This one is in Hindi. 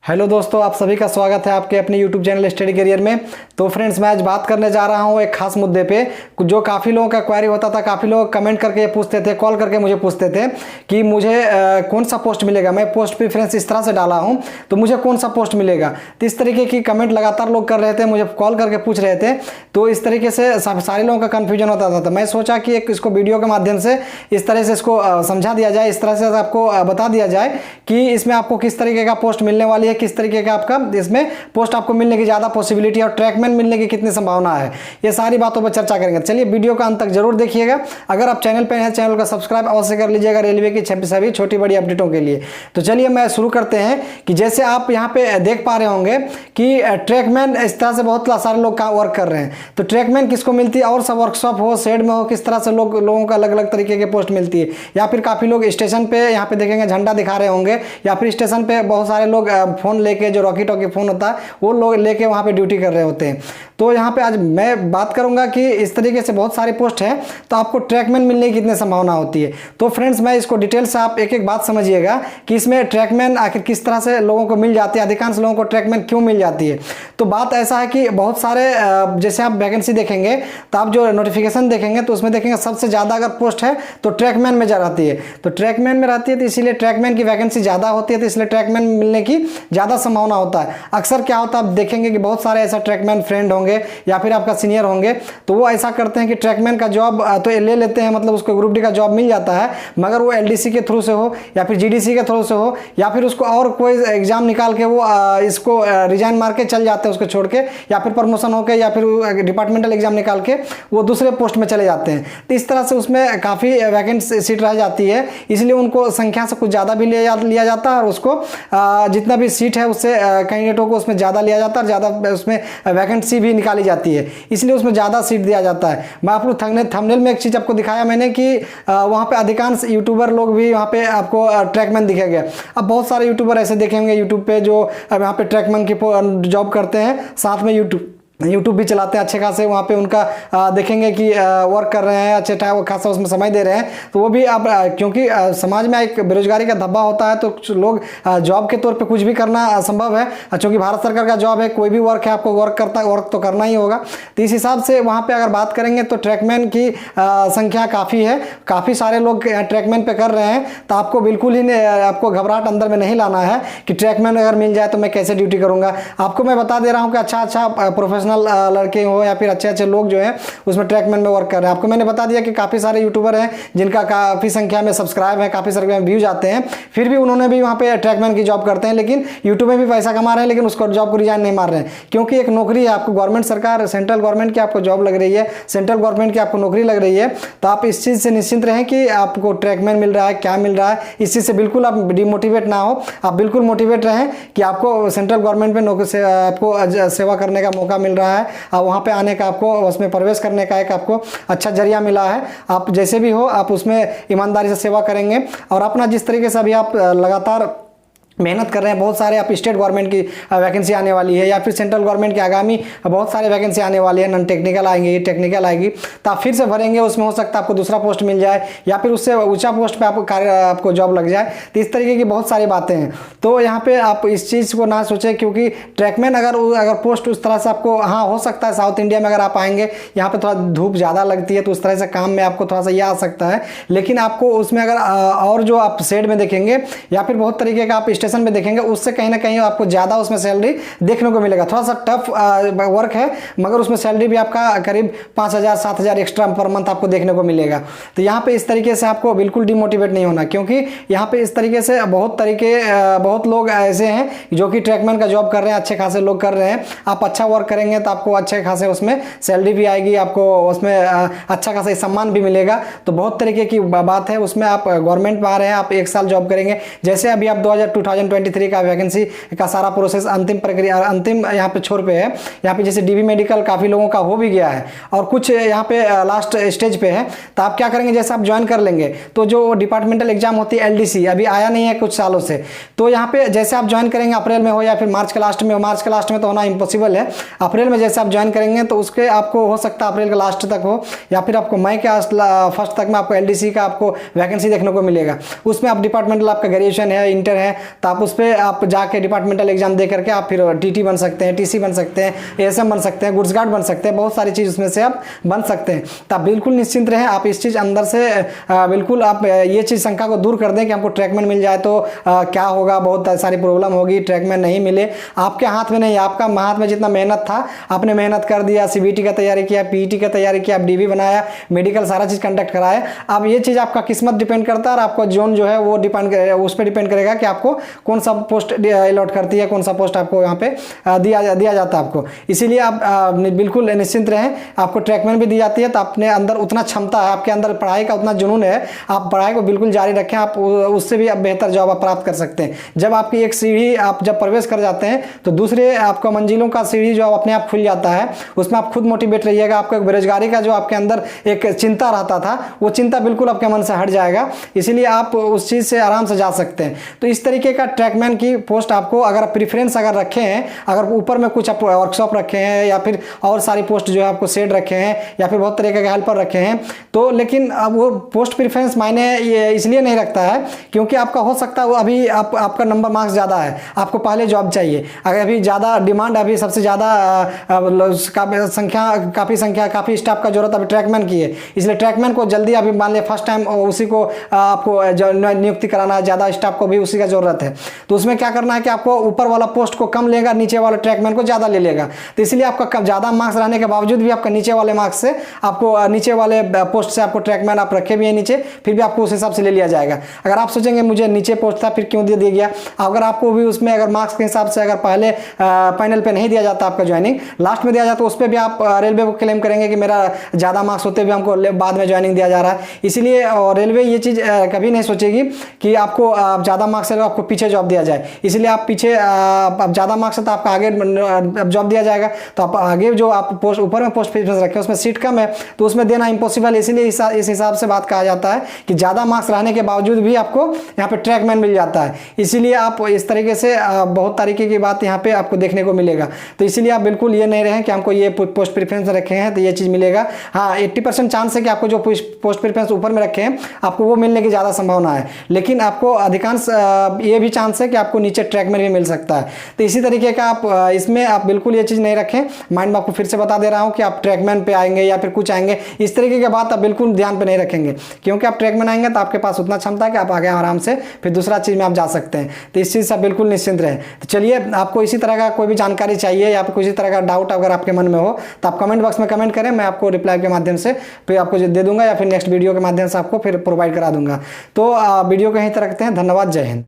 हेलो दोस्तों, आप सभी का स्वागत है आपके अपने YouTube चैनल स्टडी करियर में। तो फ्रेंड्स, मैं आज बात करने जा रहा हूं एक खास मुद्दे पे, जो काफ़ी लोगों का क्वेरी होता था। काफ़ी लोग कमेंट करके पूछते थे, कॉल करके मुझे पूछते थे कि मुझे कौन सा पोस्ट मिलेगा। मैं पोस्ट प्रेफरेंस इस तरह से डाला हूं तो मुझे कौन सा पोस्ट मिलेगा। तो इस तरीके की कमेंट लगातार लोग कर रहे थे, मुझे कॉल करके पूछ रहे थे। तो इस तरीके से सारे लोगों का कन्फ्यूजन होता था। तो मैं सोचा कि एक इसको वीडियो के माध्यम से इस तरह से इसको समझा दिया जाए, इस तरह से आपको बता दिया जाए कि इसमें आपको किस तरीके का पोस्ट मिलने वाली है, किस तरीके का आपका इसमें पोस्ट आपको मिलने की ज़्यादा पॉसिबिलिटी और ट्रैकमैन मिलने की कितनी संभावना है। ये सारी बातों पर चर्चा करेंगे। चलिए वीडियो का अंत तक जरूर देखिएगा। अगर आप चैनल पर हैं, चैनल का सब्सक्राइब अवश्य कर लीजिएगा रेलवे की सभी छोटी बड़ी अपडेटों के लिए। तो चलिए मैं शुरू करते हैं कि जैसे आप यहाँ पे देख पा रहे होंगे कि ट्रैकमैन इस तरह से बहुत सारे लोग का वर्क कर रहे हैं। तो ट्रैकमैन किसको मिलती है, और सब वर्कशॉप हो, शेड में हो, किस तरह से लोगों को अलग अलग तरीके के पोस्ट मिलती है। या फिर काफ़ी लोग स्टेशन पे यहाँ पे देखेंगे झंडा दिखा रहे होंगे, या फिर स्टेशन पे बहुत सारे लोग फ़ोन लेके, जो रॉकी टॉकी फ़ोन होता है वो लोग लेके वहाँ पे ड्यूटी कर रहे होते हैं। तो यहाँ पे आज मैं बात करूँगा कि इस तरीके से बहुत सारे पोस्ट हैं, तो आपको ट्रैकमैन मिलने की कितनी संभावना होती है। तो फ्रेंड्स, मैं इसको डिटेल से आप एक एक बात समझिएगा कि इसमें ट्रैकमैन आखिर किस तरह से लोगों को मिल जाती है, अधिकांश लोगों को ट्रैकमैन क्यों मिल जाती है। तो बात ऐसा है कि बहुत सारे जैसे आप वैकेंसी देखेंगे तो आप जो नोटिफिकेशन देखेंगे तो उसमें देखेंगे सबसे ज़्यादा अगर पोस्ट है तो ट्रैकमैन में जा रहती है। तो ट्रैकमैन में रहती है तो इसीलिए ट्रैकमैन की वैकेंसी ज़्यादा होती है, तो इसलिए ट्रैकमैन मिलने की ज़्यादा संभावना होता है। अक्सर क्या होता है, आप देखेंगे कि बहुत सारे ऐसा ट्रैकमैन फ्रेंड होंगे या फिर आपका सीनियर होंगे, तो वो ऐसा करते हैं कि ट्रैकमैन का जॉब तो ले लेते हैं, मतलब उसको ग्रुप डी का जॉब मिल जाता है, मगर वो एलडीसी के थ्रू से हो या फिर जीडीसी के थ्रू से हो, या फिर उसको और कोई एग्जाम निकाल के वो इसको रिजाइन मार के चल जाते हैं उसको छोड़ के, या फिर प्रमोशन होकर, या फिर डिपार्टमेंटल एग्जाम निकाल के वो दूसरे पोस्ट में चले जाते हैं। तो इस तरह से उसमें काफ़ी वैकेंट सीट रह जाती है, इसलिए उनको संख्या से कुछ ज़्यादा भी लिया जाता है, और उसको जितना भी सीट है उससे कैंडिडेटों को उसमें ज़्यादा लिया जाता है, और ज़्यादा उसमें वैकेंसी भी निकाली जाती है, इसलिए उसमें ज़्यादा सीट दिया जाता है। मैं आपको थंबनेल में एक चीज़ आपको दिखाया मैंने कि वहाँ पे अधिकांश यूट्यूबर लोग भी वहाँ पे आपको ट्रैकमैन दिखेगा। अब बहुत सारे यूट्यूबर ऐसे देखेंगे यूट्यूब पे जो अब यहाँ पे ट्रैकमैन की जॉब करते हैं, साथ में यूट्यूब भी चलाते हैं अच्छे खासे। वहाँ पे उनका देखेंगे कि वर्क कर रहे हैं, अच्छे खासा उसमें समय दे रहे हैं। तो वो भी आप क्योंकि समाज में एक बेरोजगारी का धब्बा होता है, तो लोग जॉब के तौर पे कुछ भी करना संभव है, क्योंकि भारत सरकार का जॉब है, कोई भी वर्क है, आपको वर्क तो करना ही होगा। तो इस हिसाब से वहाँ पर अगर बात करेंगे तो ट्रैकमैन की संख्या काफ़ी है, काफ़ी सारे लोग ट्रैकमैन पे कर रहे हैं। तो आपको बिल्कुल ही आपको घबराहट अंदर में नहीं लाना है कि ट्रैकमैन अगर मिल जाए तो मैं कैसे ड्यूटी करूँगा। आपको मैं बता दे रहा हूँ कि अच्छा प्रोफेशनल लड़के हो या फिर अच्छे लोग जो हैं उसमें ट्रैकमैन में वर्क कर रहे हैं। आपको मैंने बता दिया कि काफ़ी सारे यूट्यूबर हैं जिनका काफ़ी संख्या में सब्सक्राइब है, काफ़ी सारे व्यूज आते हैं, फिर भी उन्होंने भी वहाँ पे ट्रैकमैन की जॉब करते हैं, लेकिन यूट्यूब में भी पैसा कमा रहे हैं, लेकिन उसको जॉब को रिजाइन नहीं मार रहे हैं, क्योंकि एक नौकरी है आपको, गवर्नमेंट सरकार सेंट्रल गवर्नमेंट की आपको जॉब लग रही है, सेंट्रल गवर्नमेंट की आपको नौकरी लग रही है। तो आप इस चीज़ से निश्चिंत रहें कि आपको ट्रैकमैन मिल रहा है, क्या मिल रहा है, इस चीज़ से बिल्कुल आप डिमोटिवेट ना हो। आप बिल्कुल मोटिवेट रहें कि आपको सेंट्रल गवर्नमेंट में नौकरी से आपको सेवा करने का मौका मिल रहा है, और वहाँ पे आने का, आपको उसमें प्रवेश करने का एक आपको अच्छा जरिया मिला है। आप जैसे भी हो आप उसमें ईमानदारी से सेवा करेंगे, और अपना जिस तरीके से अभी आप लगातार मेहनत कर रहे हैं, बहुत सारे आप स्टेट गवर्नमेंट की वैकेंसी आने वाली है, या फिर सेंट्रल गवर्नमेंट की आगामी बहुत सारे वैकेंसी आने वाली है, नॉन टेक्निकल आएंगे, टेक्निकल आएगी, तो आप फिर से भरेंगे, उसमें हो सकता है आपको दूसरा पोस्ट मिल जाए, या फिर उससे ऊंचा पोस्ट पे आपको जॉब लग जाए। तो इस तरीके की बहुत सारी बातें हैं। तो यहाँ पे आप इस चीज़ को ना सोचें, क्योंकि ट्रैकमैन अगर पोस्ट उस तरह से आपको, हाँ हो सकता है साउथ इंडिया में अगर आप आएंगे, यहाँ पर थोड़ा धूप ज़्यादा लगती है, तो उस तरह से काम में आपको थोड़ा सा यह आ सकता है, लेकिन आपको उसमें अगर और जो आप शेड में देखेंगे या फिर बहुत तरीके का आप स्टेशन में देखेंगे, उससे कहीं ना कहीं आपको ज़्यादा उसमें सैलरी देखने को मिलेगा। थोड़ा सा टफ वर्क है, मगर उसमें सैलरी भी आपका करीब 5,000-7,000 एक्स्ट्रा पर मंथ आपको देखने को मिलेगा। तो यहाँ पे इस तरीके से आपको बिल्कुल डिमोटिवेट नहीं होना, क्योंकि यहाँ पे इस तरीके से बहुत लोग ऐसे हैं जो कि ट्रैकमैन का जॉब कर रहे हैं, अच्छे खासे लोग कर रहे हैं। आप अच्छा वर्क करेंगे तो आपको अच्छे खासे उसमें सैलरी भी आएगी, आपको उसमें अच्छा खासा सम्मान भी मिलेगा। तो बहुत तरीके की बात है उसमें। आप गवर्नमेंट में आ रहे हैं, आप 1 साल जॉब करेंगे, जैसे अभी आप 2023 का वैकेंसी का सारा प्रोसेस अंतिम प्रक्रिया, अंतिम यहाँ पे छोर पे है। यहाँ पे जैसे डीवी मेडिकल काफ़ी लोगों का हो भी गया है, और कुछ यहाँ पे लास्ट स्टेज पे है। तो आप क्या करेंगे, जैसे आप ज्वाइन कर लेंगे तो जो डिपार्टमेंटल एग्जाम होती है एलडीसी, अभी आया नहीं है कुछ सालों से, तो यहाँ पे जैसे आप ज्वाइन करेंगे अप्रैल में हो या फिर मार्च के लास्ट में हो, मार्च के लास्ट में तो होना इम्पॉसिबल है, अप्रैल में जैसे आप ज्वाइन करेंगे तो उसके आपको हो सकता है अप्रैल के लास्ट तक हो, या फिर आपको मई के फर्स्ट तक में आपको एलडीसी का आपको वैकेंसी देखने को मिलेगा। उसमें आप डिपार्टमेंटल आपका ग्रेजुएशन है, इंटर है, तो आप उस पर आप जाके डिपार्टमेंटल एग्जाम दे करके आप फिर टीटी बन सकते हैं, टीसी बन सकते हैं, एएसएम बन सकते हैं, गुड्स गार्ड बन सकते हैं, बहुत सारी चीज़ उसमें से आप बन सकते हैं। तो आप बिल्कुल निश्चिंत रहें, आप इस चीज़ अंदर से बिल्कुल आप ये चीज़ शंका को दूर कर दें कि हमको ट्रैकमैन मिल जाए तो क्या होगा, बहुत सारी प्रॉब्लम होगी, ट्रैकमैन नहीं मिले। आपके हाथ में नहीं, आपका हाथ में जितना मेहनत था आपने मेहनत कर दिया, सीबीटी का तैयारी किया, पीईटी का तैयारी किया, आप डीवी बनाया, मेडिकल सारा चीज़ कंडक्ट कराया। अब ये चीज़ आपका किस्मत डिपेंड करता है और आपका जोन जो है वो डिपेंड उस पर डिपेंड करेगा कि आपको कौन सा पोस्ट अलॉट करती है, कौन सा पोस्ट आपको यहाँ पे दिया जाता है आपको। इसीलिए आप बिल्कुल निश्चिंत रहें, आपको ट्रैकमैन भी दी जाती है तो अपने अंदर उतना क्षमता है, आपके अंदर पढ़ाई का उतना जुनून है, आप पढ़ाई को बिल्कुल जारी रखें, आप उससे भी आप बेहतर जॉब आप प्राप्त कर सकते हैं। जब आपकी एक सीढ़ी आप जब प्रवेश कर जाते हैं तो दूसरे आपका मंजिलों का सीढ़ी जो अपने आप खुल जाता है, उसमें आप खुद मोटिवेट रहिएगा। आपको एक बेरोजगारी का जो आपके अंदर एक चिंता रहता था वो चिंता बिल्कुल आपके मन से हट जाएगा, इसीलिए आप उस चीज़ से आराम से जा सकते हैं। तो इस तरीके का ट्रैकमैन की पोस्ट आपको अगर प्रीफरेंस अगर रखे हैं, अगर ऊपर में कुछ आप वर्कशॉप रखे हैं या फिर और सारी पोस्ट जो है आपको सेट रखे हैं या फिर बहुत तरीके के हेल्पर रखे हैं, तो लेकिन अब वो पोस्ट प्रीफरेंस मायने इसलिए नहीं रखता है क्योंकि आपका हो सकता है वो अभी आपका नंबर मार्क्स ज़्यादा है, आपको पहले जॉब चाहिए, अगर अभी ज़्यादा डिमांड, अभी सबसे ज़्यादा काफ़ी स्टाफ का जरूरत अभी ट्रैकमैन की है, इसलिए ट्रैकमैन को जल्दी अभी मान लिया फर्स्ट टाइम उसी को आपको नियुक्ति कराना है, ज़्यादा स्टाफ को भी उसी का ज़रूरत है। तो उसमें क्या करना है कि आपको ऊपर वाला पोस्ट को कम लेगा, नीचे वाला ट्रैकमैन को ज़्यादा ले लेगा। तो इसलिए आपका ज़्यादा मार्क्स रहने के बावजूद भी आपका नीचे वाले मार्क्स से आपको नीचे वाले पोस्ट से आपको ट्रैकमैन आप रखे भी हैं नीचे, फिर भी आपको उस हिसाब से ले लिया जाएगा। अगर आप सोचेंगे मुझे नीचे पोस्ट था फिर क्यों दे दिया गया, अगर आपको भी उसमें अगर मार्क्स के हिसाब से अगर पहले पैनल पे नहीं दिया जाता, आपका ज्वाइनिंग लास्ट में दिया जाता, उस पर भी आप रेलवे को क्लेम करेंगे कि मेरा ज़्यादा मार्क्स होते भी हमको बाद में ज्वाइनिंग दिया जा रहा है। इसीलिए रेलवे ये चीज़ कभी नहीं सोचेगी कि आपको ज़्यादा मार्क्स है आपको पीछे जॉब दिया जाए, इसलिए आप पीछे आप ज़्यादा मार्क्स है तो आपका आगे जॉब दिया जाएगा। तो आप आगे जो आप पोस्ट ऊपर में पोस्ट प्रेफरेंस रखें उसमें सीट कम है तो उसमें देना इम्पॉसिबल, इसीलिए इस हिसाब से बात कहा जाता है कि ज़्यादा मार्क्स रहने के बावजूद भी आपको यहाँ पे ट्रैकमैन मिल जाता है। इसीलिए आप इस तरीके से बहुत तरीके की बात यहाँ पे आपको देखने को मिलेगा। तो इसीलिए आप बिल्कुल ये नहीं रहें कि हमको ये पोस्ट प्रेफरेंस रखे हैं तो ये चीज़ मिलेगा। हाँ, 80% चांस है कि आपको जो पोस्ट प्रेफरेंस ऊपर में रखे हैं आपको वो मिलने की ज़्यादा संभावना है, लेकिन आपको अधिकांश ये भी चांस है कि आपको नीचे ट्रैकमैन भी मिल सकता है। तो इसी तरीके का आप इसमें आप बिल्कुल ये चीज़ नहीं रखें। माइंड में आपको फिर से बता दे रहा हूँ कि आप ट्रैकमैन पे आएंगे या फिर कुछ आएंगे, इस तरीके की बात आप बिल्कुल ध्यान पे नहीं रखेंगे, क्योंकि आप ट्रैकमैन आएंगे तो आपके पास उतना क्षमता है कि आप आगे आराम से फिर दूसरा चीज़ में आप जा सकते हैं। तो इस चीज़ से बिल्कुल निश्चिंत रहें। तो चलिए, आपको इसी तरह का कोई भी जानकारी चाहिए या फिर किसी तरह का डाउट अगर आपके मन में हो तो आप कमेंट बॉक्स में कमेंट करें, मैं आपको रिप्लाई के माध्यम से फिर आपको दे दूंगा या फिर नेक्स्ट वीडियो के माध्यम से आपको फिर प्रोवाइड करा दूंगा। तो वीडियो को यहीं तक रखते हैं। धन्यवाद, जय हिंद।